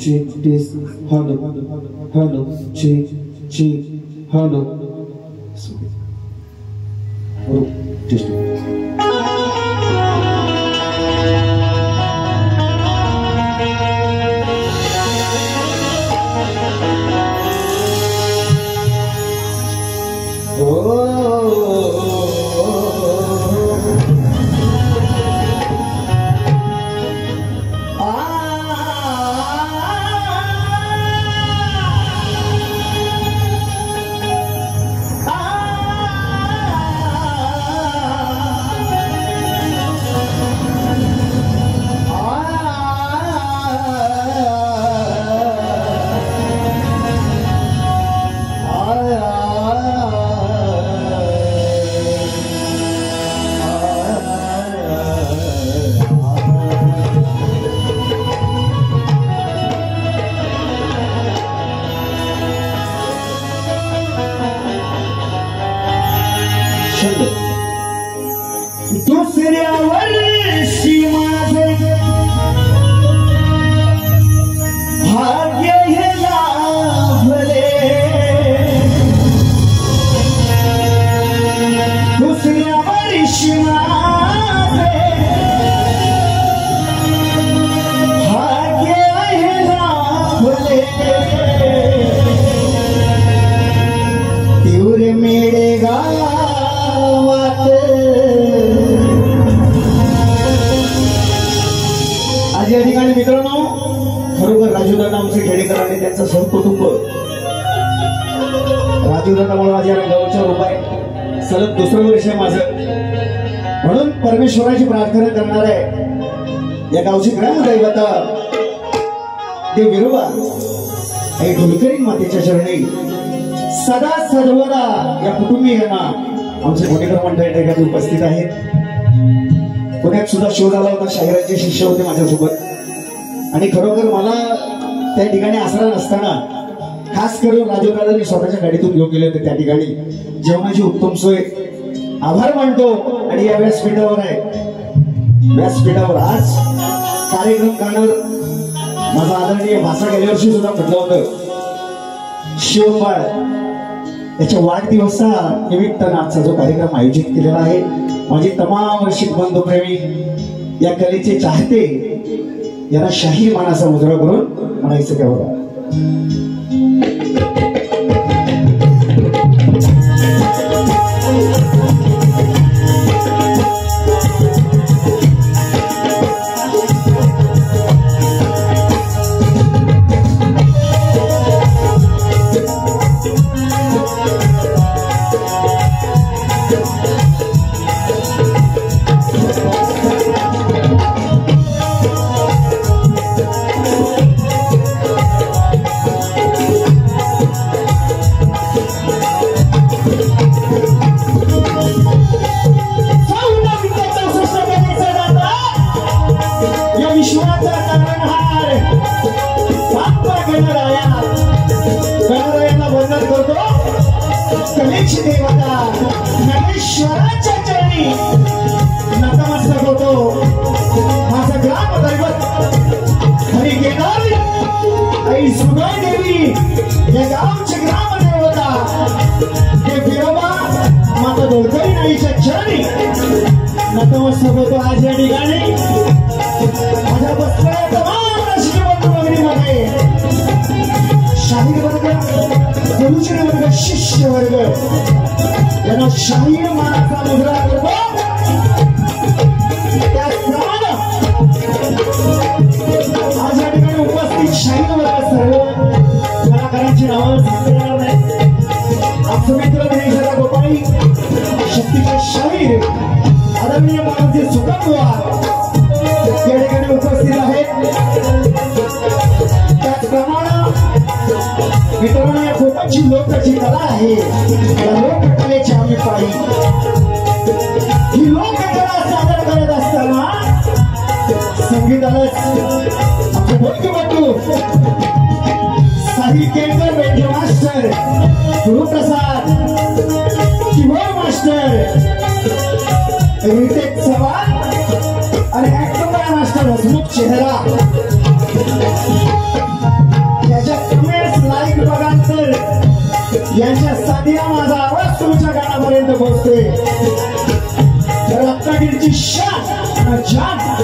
check this, hello, hello, check, hello. Oh, just या ठिकाणी मित्रांनो खरोखर राजूदादा आमचे खेडेकर आणि त्यांचं सहकुटुंब राजूदादामुळे माझ्या गावच्या रूप आहे सलग दुसरं वर्ष आहे माझं म्हणून परमेश्वराची प्रार्थना करणार आहे या गावची ग्रामदैवता देव विरोबा हे ढोलकरी मातेच्या चरणी सदा सर्वदा या कुटुंबीयांना आमचे मोठेकर मंडळी ठिकाणी उपस्थित आहेत पुण्यात सुद्धा शोध आला होता शाहिरांचे शिष्य होते माझ्यासोबत आणि खरोखर मला त्या ठिकाणी आसरा नसताना खास करून राजूदादांनी स्वतःच्या गाडीतून घेऊन गेले होते त्या ठिकाणी जेवणाची उत्तम सोय आभार मानतो आणि या व्यासपीठावर आहे व्यासपीठावर आज कार्यक्रम करणार माझा आदरणीय भाषा गेल्या वर्षी सुद्धा म्हटलं होतं शिवबाळ याच्या वाढदिवसा निमित्तानं आजचा जो कार्यक्रम आयोजित केलेला आहे माझे तमाम रसिक बंधुप्रेमी या कलेचे चाहते यांना शाहीर मानाचा मुजरा करून म्हणायचं तेवढं आज या ठिकाणी माझ्या बसलेल्या तमाम राजकीय बंधुभगिनीमध्ये शाहीर वर्ग गुरुजन वर्ग शिष्य वर्ग यांना शाहीर मानाचा मुजरा करतो त्याचप्रमाणे आज या ठिकाणी उपस्थित शाहीर वर्ग सर्व कलाकारांची नावं सांगता येणार नाही आमचे मित्र दिनेश गोपाळी शक्तीचे शाहीर आदरणीय मानवजी सुकामुआ या ठिकाणी उपस्थित आहेत त्याचप्रमाणे मित्रांनो या कोकणची लोकची कला आहे या लोककलेची आम्ही पाळी ही लोककला सादर करत असताना संगीतालाच आमचे बंधू साहिल केंद्र वेंगे मास्टर गुरुप्रसाद कीबोर्ड मास्टर रिटेक सवाल आणि ऍक्टर मास्टर हसमुख चेहरा आवाज तुमच्या गाण्यापर्यंत पोहोचते. तर रत्नागिरीची शान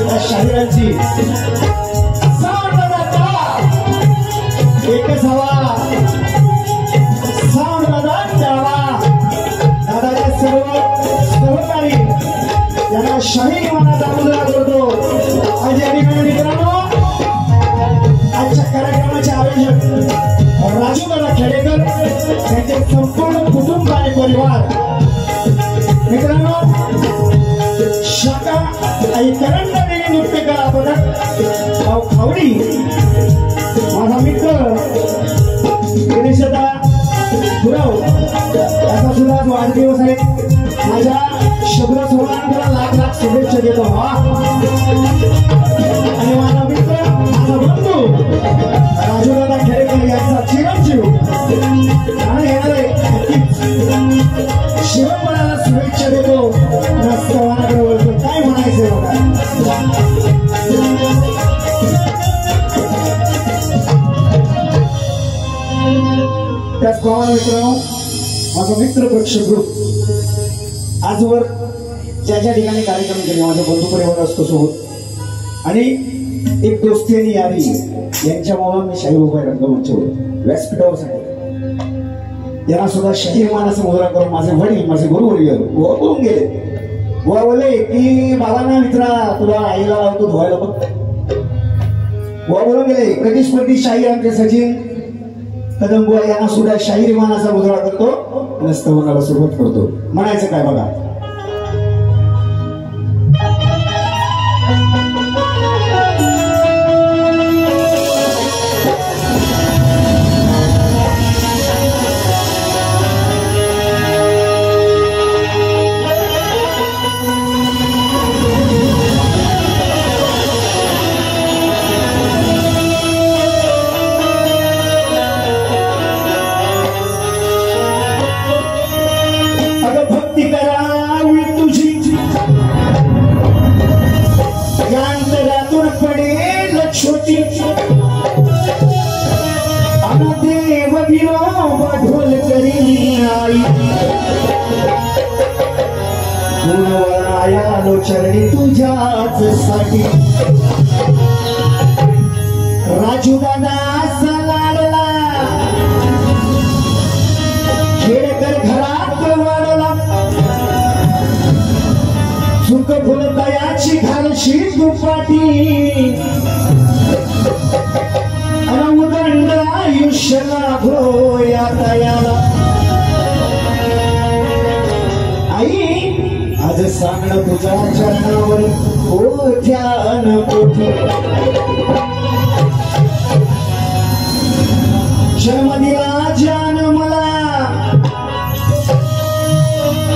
या शाहिरांची एकच हवा साऊंड मदान द्यावा. दादाच्या सर्व सहकारी यांना शाहीर मनाचा मुजरा करतो. आज या ठिकाणी मित्रांनो आजच्या कार्यक्रमाचे आयोजक राजूदादा खेडेकर त्यांचे संपूर्ण कुटुंब आणि परिवार. मित्रांनो शाखा आणि करंडलेली नृत्य कला पथक खावडी माझा मित्र गणेशदा गुरव याचा सुद्धा वाढदिवस आहे. माझ्या शब्द सोहळ्याला लाख लाख शुभेच्छा देतो. आणि माझा मित्र माझा बंधू राजूदादा खेडेकर यांचा चिरंजीव आणि येणारे शिवमनाला शुभेच्छा देतो. काय म्हणायचंय बघा. त्याचप्रमाणे मित्रांनो माझा मित्र प्रेक्षक ग्रुप आजवर ज्या ज्या ठिकाणी कार्यक्रम केले माझ्या बंधू परिवार असतो सोबत आणि एक दोस्ती आणि यारी यांच्यामुळे मी शाहीर उभा रंगमंचावर व्यासपीठावर सांगितलं. यांना सुद्धा शाहीर मानाचा मुजरा करून माझे वडील माझे गुरुवर्य गोवा करून गेले. गोवा बोलले की बाबांना मित्रा तुला आईला लावतो धुवायला बघ. गोवा बोलून गेले. प्रतिस्पर्धी शाहीर आमचे सचिन कदमबुवा यांना सुद्धा शाहीर मानाचा मुजरा करतो. नस्तवनाला सुरुवात करतो. म्हणायचं काय बघा. चरणी तुझ्याच साठी राजूदादा लाडला खेडेकर घरात वाढला. सुख फुलदयाची घालशी दुपाटी उदंड आयुष्य लाभो या तयाला. आई आज सांगणं तुझ्या चरणावर कोठ्यान कोठी जन्म दिला जान मला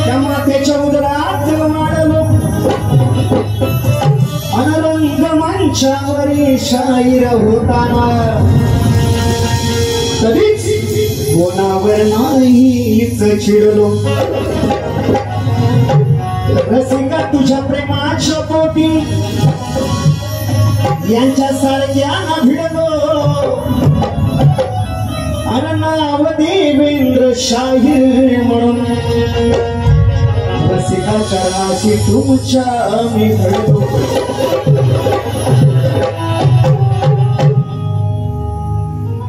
त्या मातेच्या उदरात वाढलो. अनरंग मंचावरी शाहीर होताना कधीच कोणावर नाहीच चिडलो. रसिका तुझ्या प्रेमाच्या पोटी यांच्या सारख्या भिडलो. अन नाव देवेंद्र शाहीर म्हणून रसिका चरणाशी तुमच्या मी घडलो.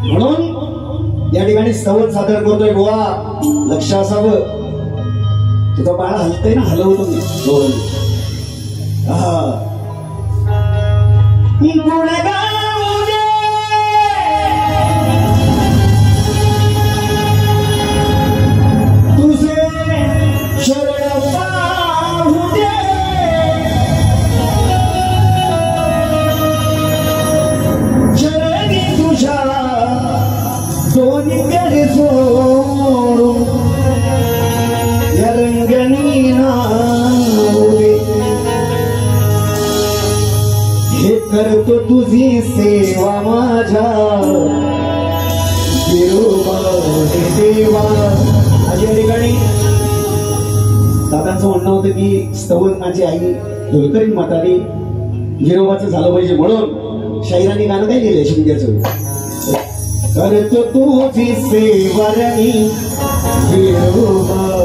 म्हणून या ठिकाणी स्तवन सादर करतोय. बुवा लक्ष असावं तुझा बाळा हलतय ना हलवतो मी तुझे शरण पाहू दे. चरणी तुझ्या दोन्ही कर जोडून रंगनी नावे हे करतो तुझी सेवा माझ्या देवा. या ठिकाणी दादांचं म्हणणं होतं की स्तवन माझी आई ढोलकरी म्हातारी गिरोबाचं झालं पाहिजे म्हणून शाहिरांनी गाणं काय लिहिलंय शिंद्याचं. करतो तुझी सेवा रणी गिरोबा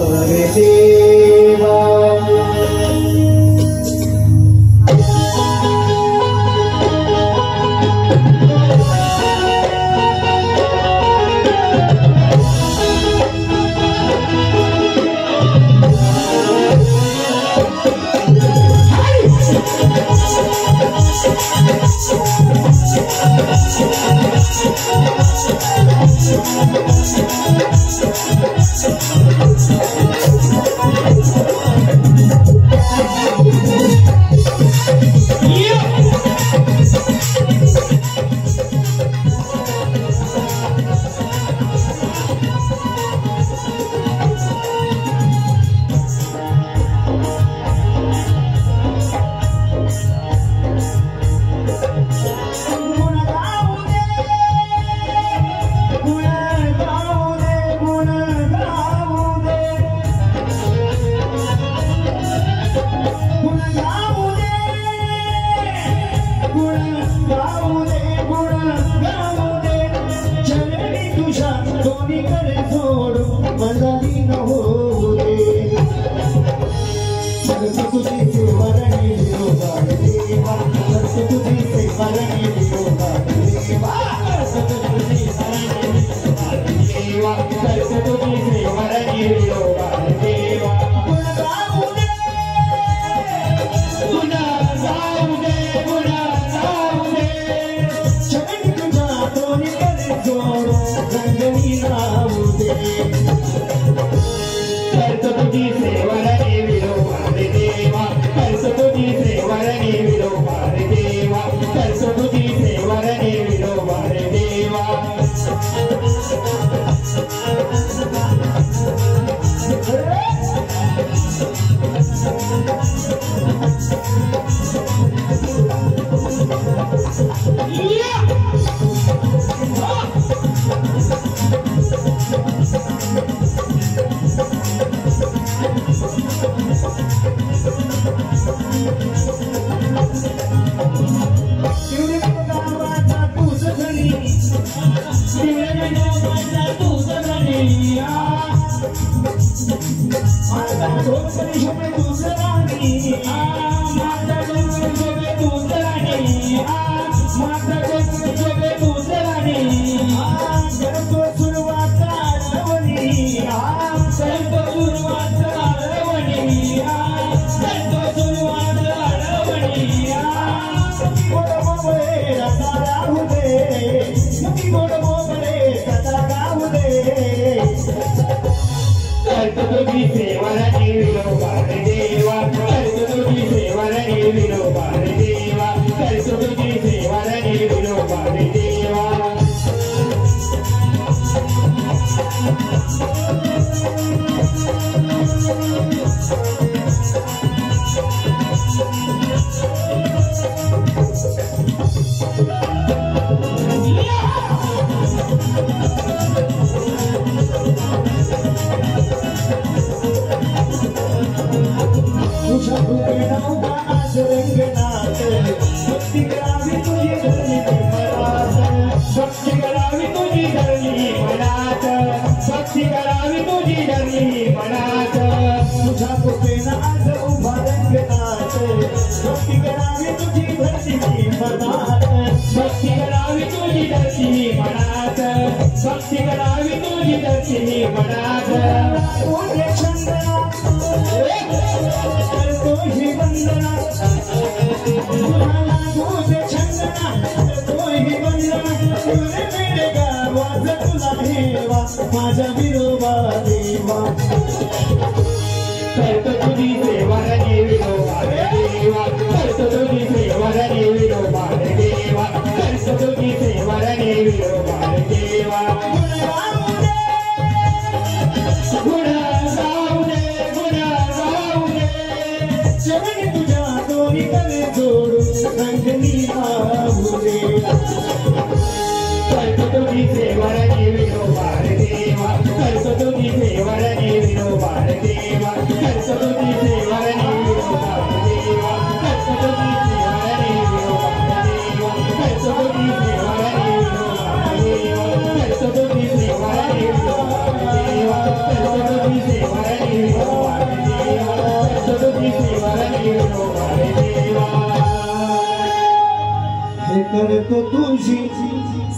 करतो तुझी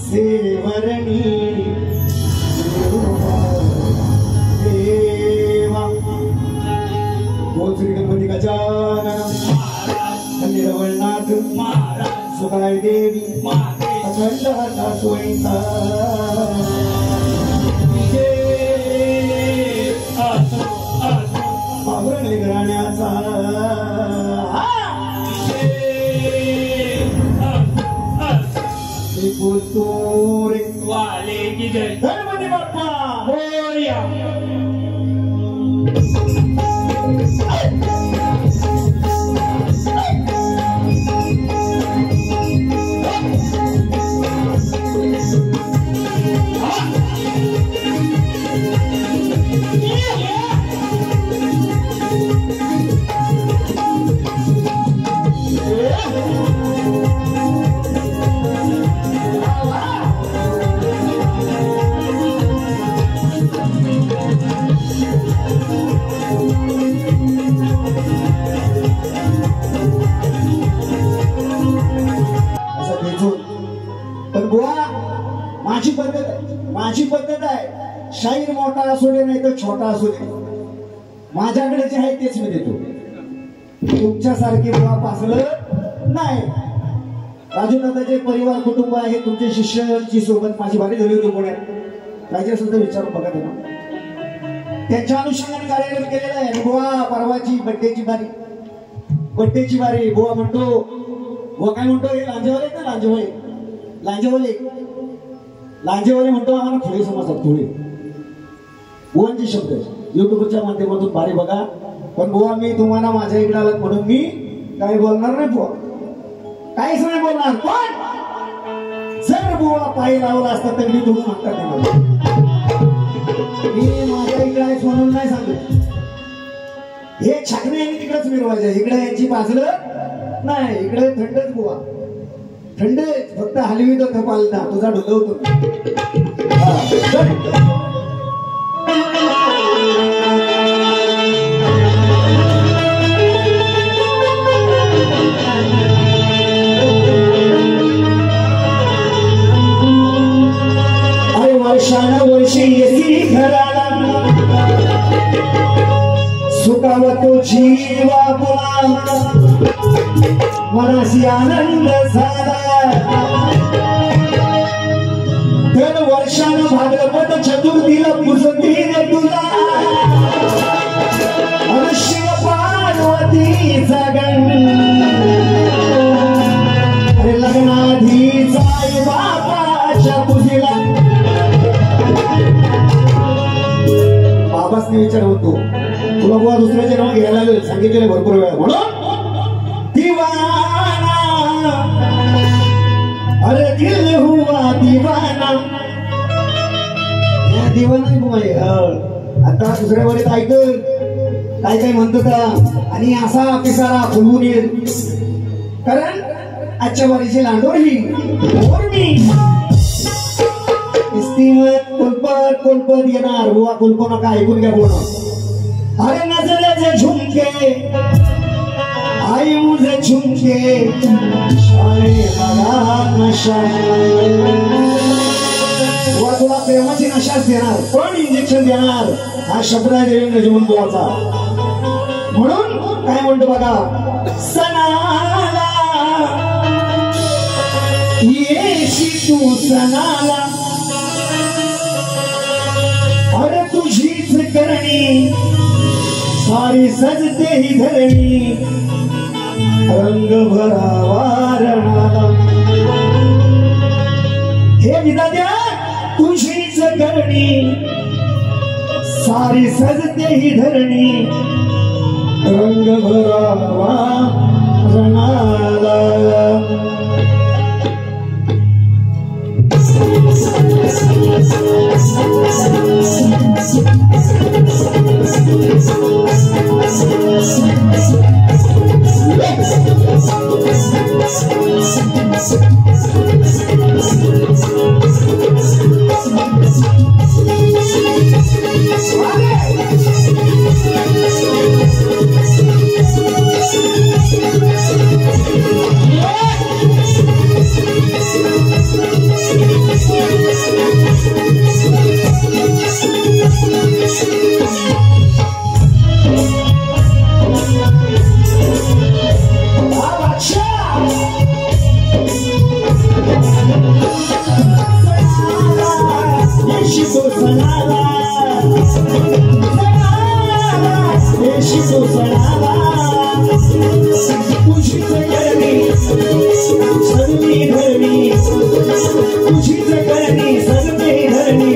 सेवरणी देवा बोल श्री गणपती गजानन निरवळनाथ सुकाय देवी अखंड हाता सोयीता की जय. गणपती बाप्पा मोरया. माझी पद्धत आहे. शाहीर मोठा असू दे नाही तर छोटा असू दे, माझ्याकडे जे आहे तेच मी देतो. तुमच्यासारखी बुवा पासलं नाही. राजूदादाचे परिवार कुटुंब आहे, तुमचे शिष्यांची सोबत माझी भारी झाली होती पुण्यात. पाहिजे असेल तर विचारून बघा त्यांना. त्यांच्या अनुषंगाने कार्यक्रम केलेला आहे. बुवा परवाची बड्डेची बारी बुवा म्हणतो, बुवा काय म्हणतो, हे लांजेवाले ना लांजेवाले म्हणतो आम्हाला थोडे समजतात. थोडे बुवांचे शब्द युट्यूबच्या माध्यमातून बारी बघा. पण बुवा मी तुम्हाला माझ्या इकडे आलात म्हणून मी काही बोलणार नाही. बुवा काहीच नाही बोलणार. पण जर बुवा पायी लावला असता तर मी तुम्ही म्हणतात नाही मला. मी माझ्या इकडे आहेच म्हणून नाही सांगत. हे छाकणे यांनी तिकडेच मिरवायचं, इकडे यांची पाजलं नाही. इकडे थंडच बुवा, थंड फक्त हलवी तो कपाल ना तुझा ढोलवतो. अरे वर्षानुवर्षी येसी घराला सुखावतो जीवा पुन्हा मनाशी आनंद झाला. दर वर्षानं भाद्रपद चतुर्थीला पुजतीने तुला शिव पार्वतीचा गण. अरे लग्नाधीचा बापाच्या पूजेला बाबाच नाही विचार होतो. तुला बुवा दुसऱ्याचे नाव घ्यायला लागेल, सांगितलेले भरपूर वेळा. म्हणून दीवाना अरे दिल हुआ दीवाना. दीवाना आता दुसऱ्या वरीत ऐकल काय काय म्हणतो का, आणि असा पिसारा फुलवून येईल. कारण आजच्या वारीची लांडोरी कोलपत येणार. बुवा कोलपो नका, ऐकून घ्या बोलणं. अरे नजरेचे झुमके आई मुझे झुमके नशा. तुला प्रेमाची नशाच देणार, पण इंजेक्शन देणार. हा शब्द आहे देवेंद्र जीवनबुवाचा. म्हणून काय म्हणतो बघा, सणाला येशी तू सणाला. अरे तुझीच करणी सारी सजते ही धरणी रंग भरावा रणाला. हे विधात्या तुझीच करणी सारी सजते ही धरणी रंग भरावा रणाला. तुझीच करणी सजते धरणी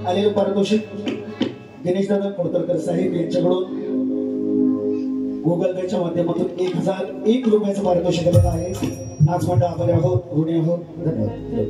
आलेले पारितोषिक गणेश दादा कोडतरकर साहेब यांच्याकडून गुगल पेच्या माध्यमातून 1001 रुपयाचं पारितोषिक आलेलं आहे. नाचमंडळ आभारी आहोत, ऋणी आहोत. धन्यवाद.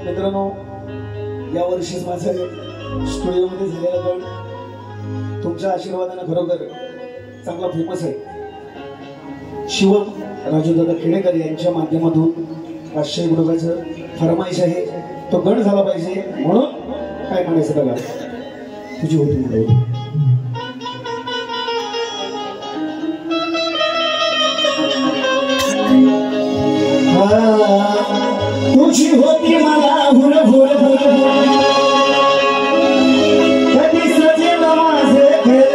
मित्रांनो, या वर्षी माझ्या स्टुडिओमध्ये झालेला गण तुमच्या आशीर्वादाने खरोखर चांगला फेमस आहे. शिवम राजूदादा खेडेकर यांच्या माध्यमातून 500 रुपयाचं फरमाईश आहे. तो गण झाला पाहिजे म्हणून काय म्हणायचं बघा. तुझी होती तुझी होती मला भूल भूल भूल कधी सजेला माझे खेळ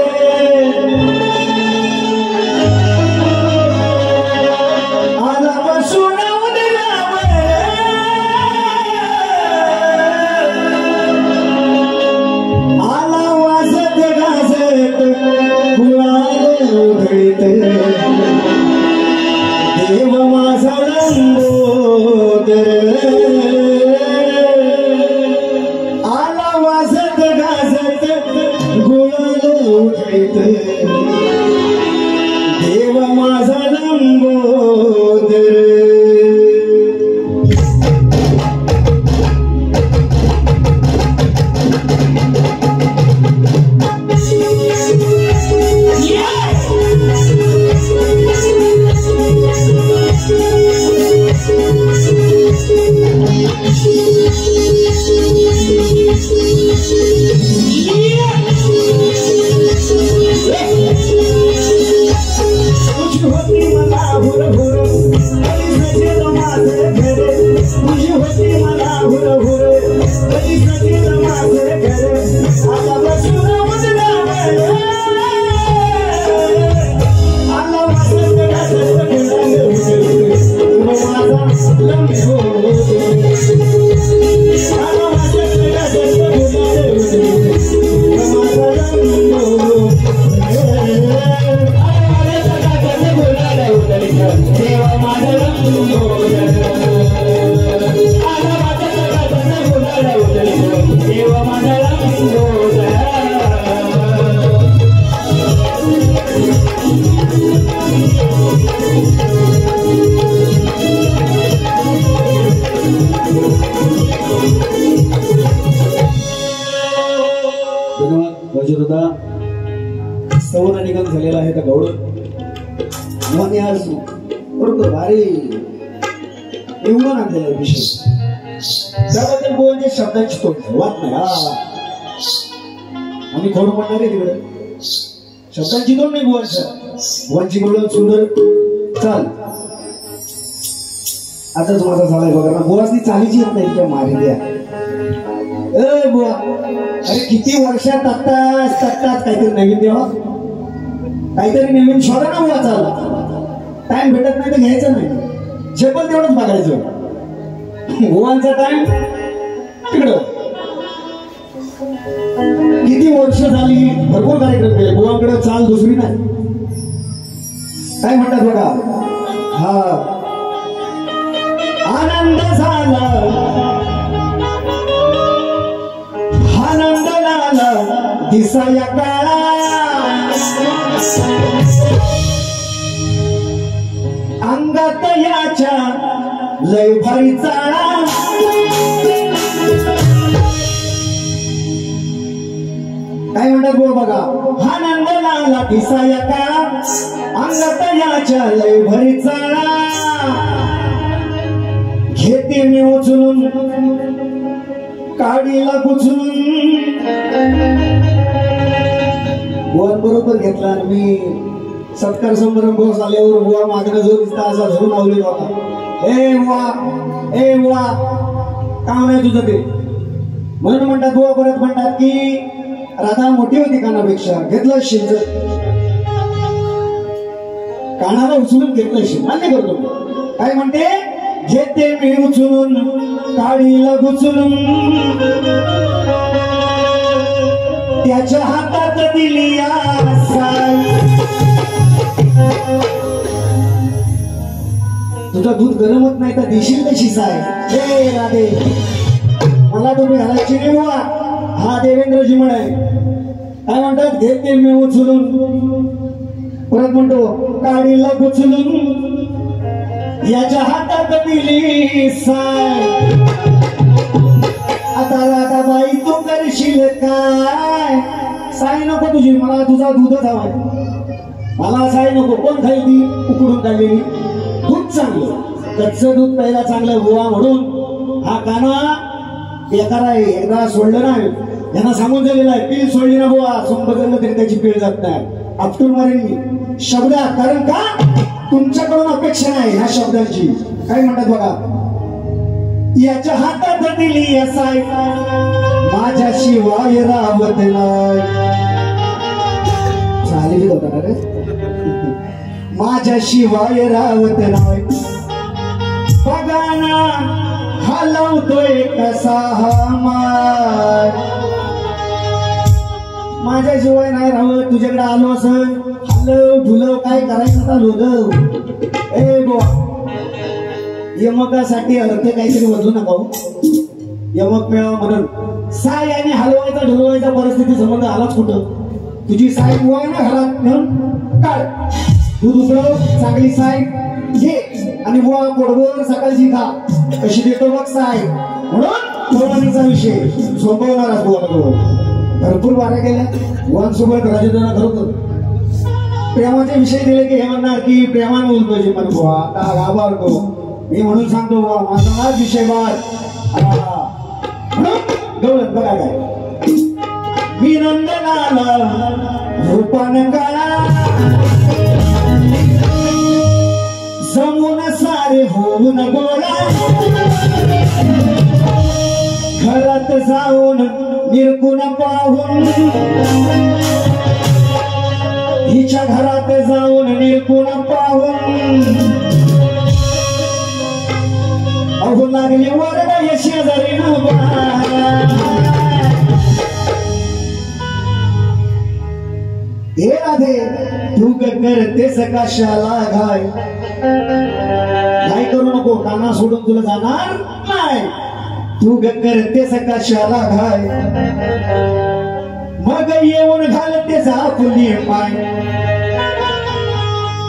हुर हुर कधी सजेल माझे घर तुझी होती मला हुर हुर कधी सजेल माझे घर आता बसून मजला आला वाजत गाजत माझा लंबी हो आला वाजत गाजत देवा माझा देवा माझा सवन निगम झालेला आहे त्या गौड आणि आज बरोबर भारी निवडून आणलेला विषय त्याबद्दल बोलचे शब्दांची तोड वाट नाही आम्ही खोड पडणार आहे तिकडे शब्दांची तोड नाही बुवांची बोलून सुंदर चाल आताच माझा झालाय बघा ना बुवासनी चालीची येत नाही त्या मारी द्या ए बुवा अरे किती वर्षात तत्ताच काहीतरी नवीन देवा काहीतरी नवीन शोधा ना बुवा चाल टाइम भेटत नाही तर घ्यायचं नाही झेपल तेवढंच बघायचं बुवांचा टाइम तिकडं किती वर्ष झाली भरपूर कार्यक्रम केले बुवांकडे चाल दुसरी नाही काय म्हणतात बघा हा आनंद झाला आनंद झाला दिसाया काळा अंगात याच्या लय भारी चाळा काय म्हणतात बोल बघा आनंद झाला दिसाया काळा अंगात याच्या लय भारी चाळा घेते मी उचलून काडीला कुचलून बुवा बरोबर घेतला मी सत्कार समारंभ झाल्यावर बुवा मागणं जो दिसता असा धरून लावली होता ए बुवा काम नाही तुझं ते म्हणून म्हणतात बुवा परत म्हणतात की राधा मोठी होती कानापेक्षा घेतलं शिंज कानाला उचलून घेतलं शिंज मान्य करतो काय म्हणते घेते मी उचलून काळीला गुचलून त्याच्या हातात दिली तुझं दूध गरम होत नाही तर देशील कशी साय हे राधे मला तुम्ही घालायची नाही बुवा हा देवेंद्रजी म्हणे काय म्हणतात घेते मी उचलून परत म्हणतो काळीला गुचलून याच्या हातात दिली साय आता बाई तू करशील काय साय नको तुझी मला तुझा दूधच हवाय मला साय नको कोण खाईल ती उकडून काढलेली दूध चांगलं कच्चं दूध प्यायला चांगलं बुवा म्हणून हा काना बेकार आहे एकदा सोडलं नाही यांना सांगून झालेला आहे पील सोडली ना बुवा संपदलं तरी त्याची पीळ जात नाही आपटून मारेन मी शब्दात कारण का तुमच्याकडून अपेक्षा नाही ह्या शब्दांची काय म्हणतात बघा याच्या हातात दिली असाय माझ्याशिवाय रावत नाही चालेल होता ना रे माझ्याशिवाय रावत नाही बघाना हलवतोय कसा मार माझ्याशिवाय नाही राहत तुझ्याकडे आलो असं हलव ढुलव काय करायचं चालू ग ए बुवा यमकासाठी अर्थ काहीतरी बदलू नका यमक मिळावा म्हणून साय आणि हलवायचा ढुलवायचा परिस्थिती संबंध आलाच कुठं तुझी साय बुवा आहे ना घरात म्हणून काढ तू दुसरं चांगली साय घे आणि बुवा पोटभर सकाळची खा कशी देतो बघ साय म्हणून थोडाचा विषय सोपवणारा बुवा भरपूर वाऱ्या गेल्या बुवांसोबत राजधाना खरोखर प्रेमाचे विषय दिले की हे म्हणणार की प्रेमाने बोलतोय जे पण बुवा आता घाबरतो मी म्हणून सांगतो बुवा माझा हाच विषय गवळत बघा काय मी नंदनाला रूपान काळा जमून सारे होऊन गोळा घरात जाऊन निरकुन पाहून हिच्या घरात जाऊन निरकुन पाहून अहो लागली वरडा या शेजारी हे राधे तू करतेस कशाला घाय काय करू नको काना सोडून तुला जाणार नाही तू करतेस कशाला घाय मग येऊन घालतेस फुली पाय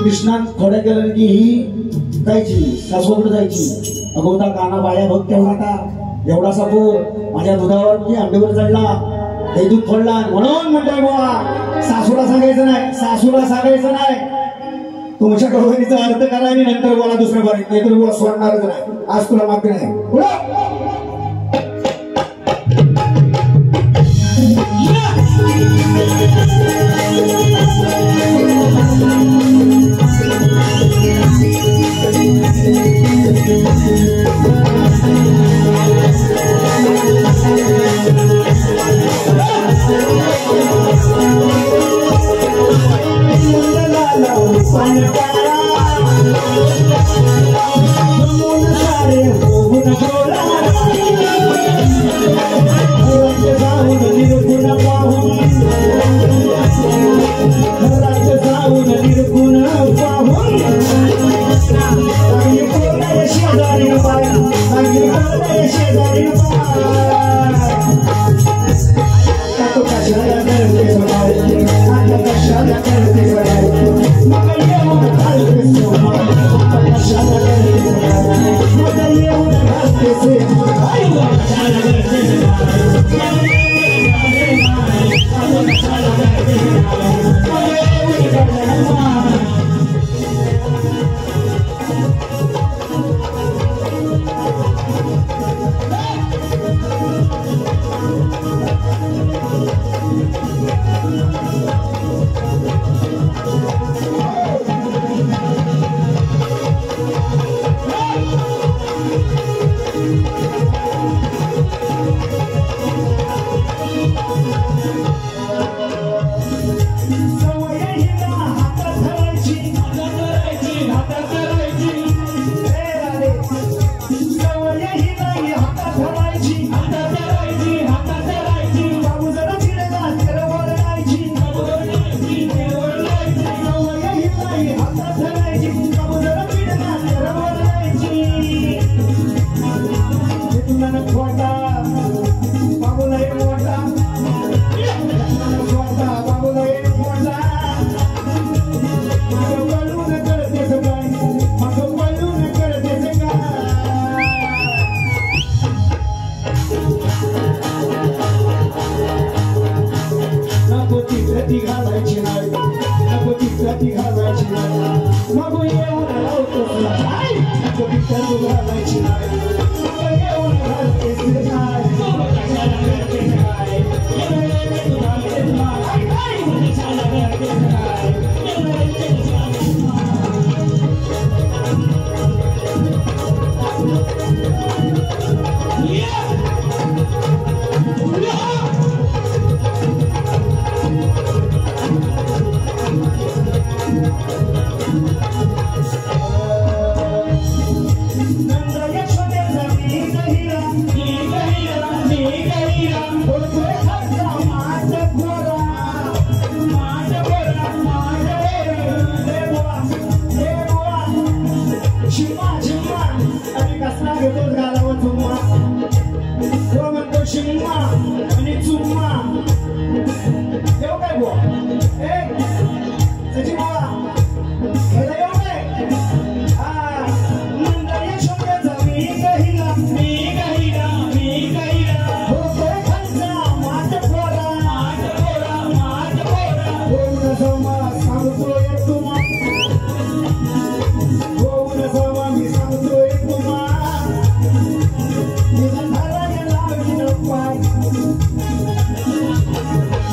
कृष्णा थोड्या केलं की ही जायची सासूकडे जायची अगोदर काना बाया बघ तेवढा एवढासा पोर माझ्या दुधावर की अंड्यावर चढला हे दूध फोडला म्हणून म्हणतोय बुवा सासूला सांगायचं नाही सासूला सांगायचं नाही तुमच्या कहाणीचा अर्थ करा आणि नंतर बोला दुसरं बरं नाही तर बुवा सोडणारच नाही आज तुला मागते नाही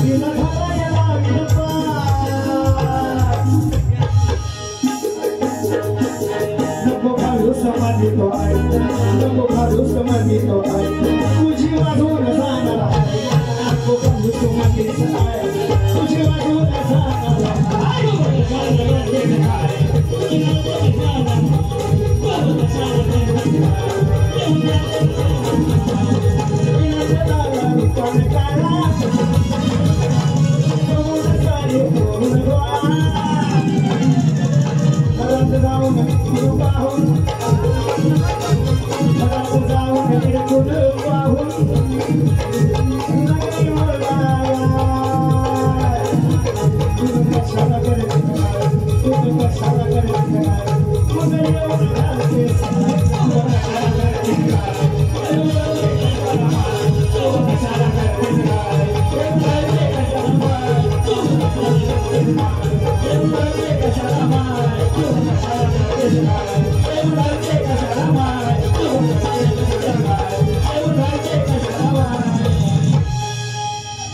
You know how I love you. मागितो आई नको खाऊस मागितो आई तुझी वाजवून जाणार नको खाऊस मागितो आई तुझी वाजवून जाणार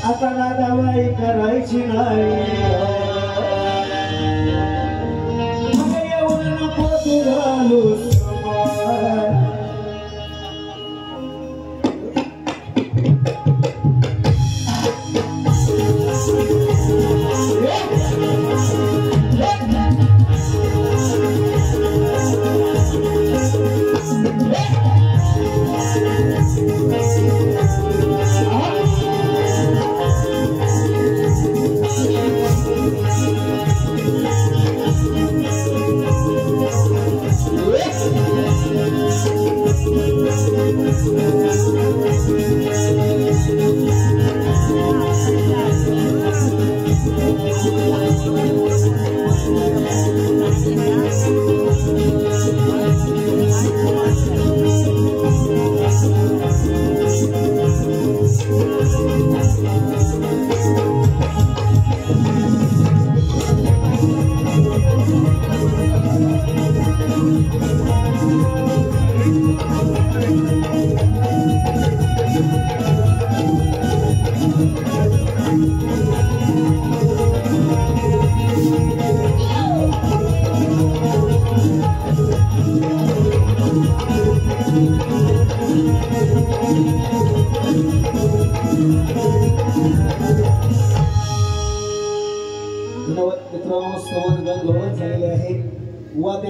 आता दावाई करायची नाही मग येऊन नको तू घालूस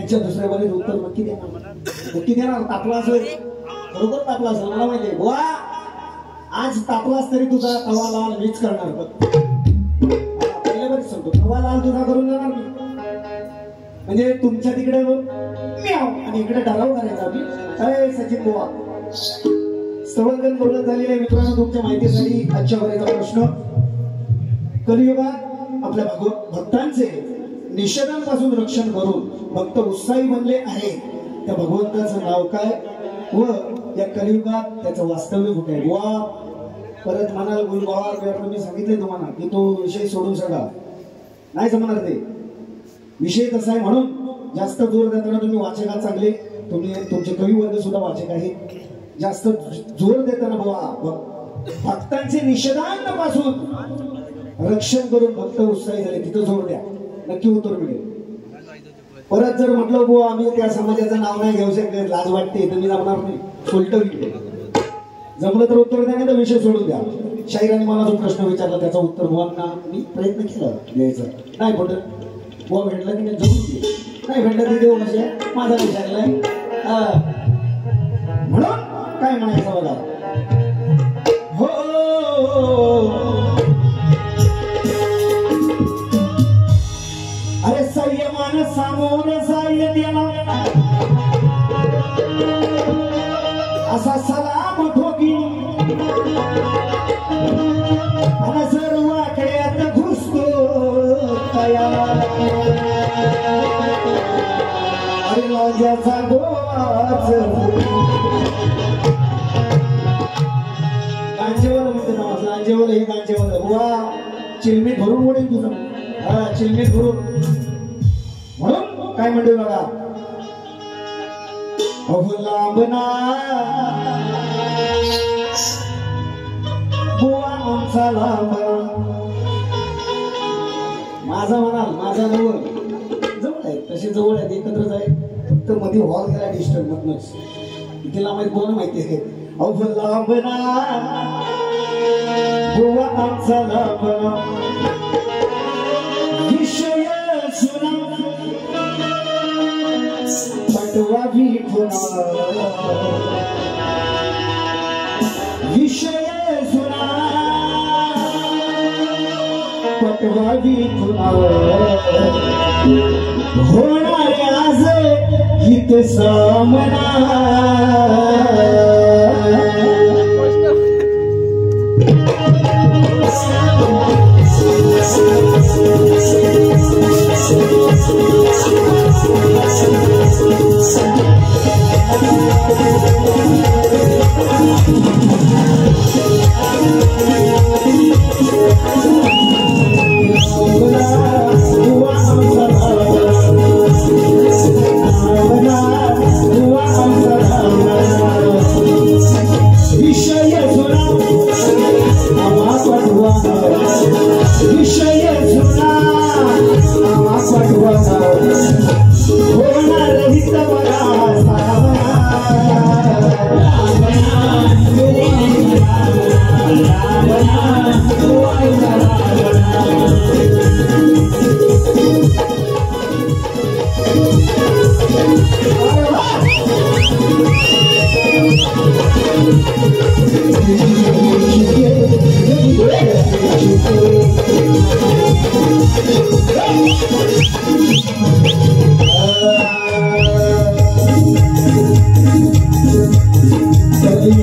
त्यांच्या दुसऱ्या बारीत उत्तर नक्की देणार तापला असेल बरोबर तापला असेल मला माहितीये बुवा आज तापलास तरी तुझा तवा लाल मीच करणार पहिल्या बारीत सांगतो तवा लाल तुझा करून जाणार मी म्हणजे तुमच्या तिकडे म्याव आणि इकडे डराव करायचा मी अरे सचिन बुवा स्तवनगण बोलत झालेले मित्रांनो तुमच्या माहितीसाठी आजच्या वरेचा प्रश्न कलियुगात आपल्या भक्तांचे निषेधांपासून रक्षण करून भक्त उत्साही बनले आहे त्या भगवंताचं नाव काय व या कलियुगात त्याचं वास्तव्य कुठे आहे वा परत म्हणाल गुलबहार मी सांगितले तुम्हाला की तो विषय सोडून सगळा नाही जमणार ते विषय तसा आहे म्हणून जास्त जोर देताना तुम्ही वाचकात चांगले तुम्ही तुमचे कवी वर्ग सुद्धा वाचक आहेत जास्त जोर देताना बाबा भक्तांचे निषेधांपासून रक्षण करून भक्त उत्साही झाले तिथं जोर द्या नक्की उत्तर मिळेल परत जर म्हटलं बुवा आम्ही त्या समाजाचं नाव नाही घेऊ शकत लाज वाटते तर मी जमणार नाही सोलटवी जमलं तर उत्तर द्या नाही तर विषय सोडून द्या शाहिराने मला जो प्रश्न विचारला त्याचा उत्तर बुवांना मी प्रयत्न केला द्यायचा नाही पटत बुवा भेटला की नाही जमून घे नाही भेटलं की देऊ म्हणजे माझा विचारलाय म्हणून काय म्हणायचं बघा हो अरे संयमान सामोर जाय देवा असा सलाम ठोकी आणि सर्वाकड्यात घुसतो तया अरे लाजाचा गोवाच कांचेवाला म्हणते ना लांजेवाला हे कांचेवाला वा चिलमीत भरून ओढेल तुझं हा चिलमीत भरून म्हणून काय म्हणते बघा अहो लांबना बुवा आमचा लांबना माझा म्हणाल माझा जवळ जवळ आहे तसे जवळ आहेत एकत्रच आहे फक्त मध्ये हॉल गेला डिस्टर्ब मधनच तिला माहिती कोण माहिती आहे लांबना बुवा आमचा लांबना विषय सुना पटवा भी खुना विषय सुना पटवा भी खुना होणारे आज हित सामना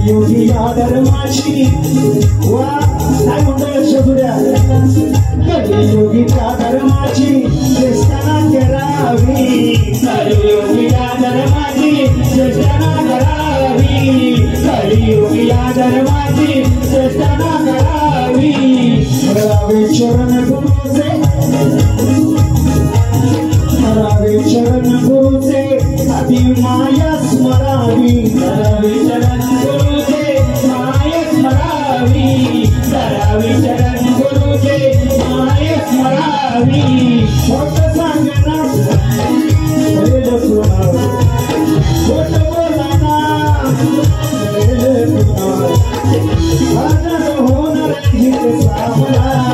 योगी धर्माची वा काय म्हणतो शब्द्या योगी धर्माची चेष्टा करावी योगी धर्माची चेष्टा करावी योगी धर्माची चेष्टा करावी चरण गुरुचे चरण गुरुचे आधी माया स्मरावी चरण गुरुचे माया स्मरावी चरण गुरुचे माया स्मरावी खोट सांगना खोट बोलाना होणार हित सामना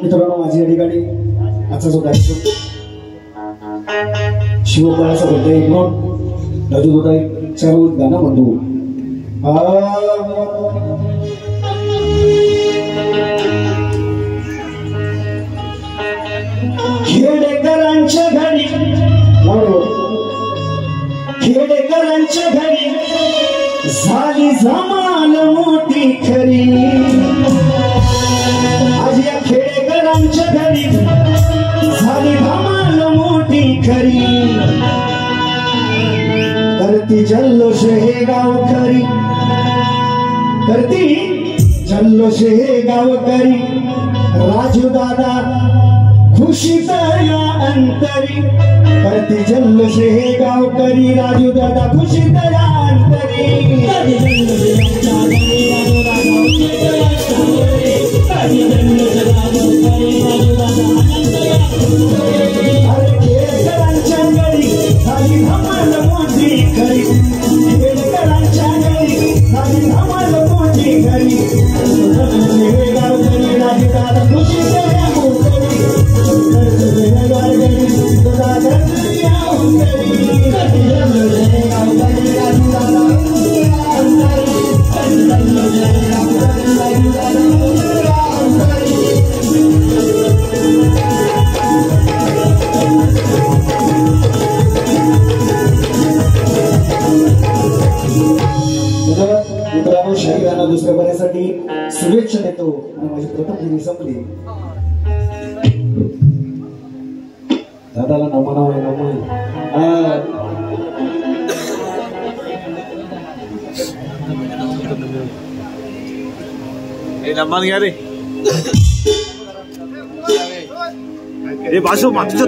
मित्रांनो माझी या ठिकाणी आजचा जो कार्यक्रम शिवबाळाचा बद्दल एक नोट दादू होता एक चार गाणं म्हणतो खेडेकरांच्या घरी खेडेकरांच्या घरी झाली जमाल मोठी खरी आज या खेडेकरांच्या घरी झाली धमाल मोठी खरी करती जल्लोष हे गावकरी करती जल्लोष हे गावकरी राजू दादा खुशीत या अंतरी करती जल्लोष हे गावकरी राजू दादा खुशीत या अंतरी खेडेकरांच्या घरी झाली धमाल मोठी खरी खेडेकरांच्या घरी झाली धमाल मोठी खरी गावकरी राजू दादा खुशीत या मित्रांनो शरीराला दुसऱ्या बऱ्यासाठी शुभेच्छा देतो आणि माझी प्रथम दिनी संपली दादाला नमन नंबर घ्या रे. हे बाजू मागचं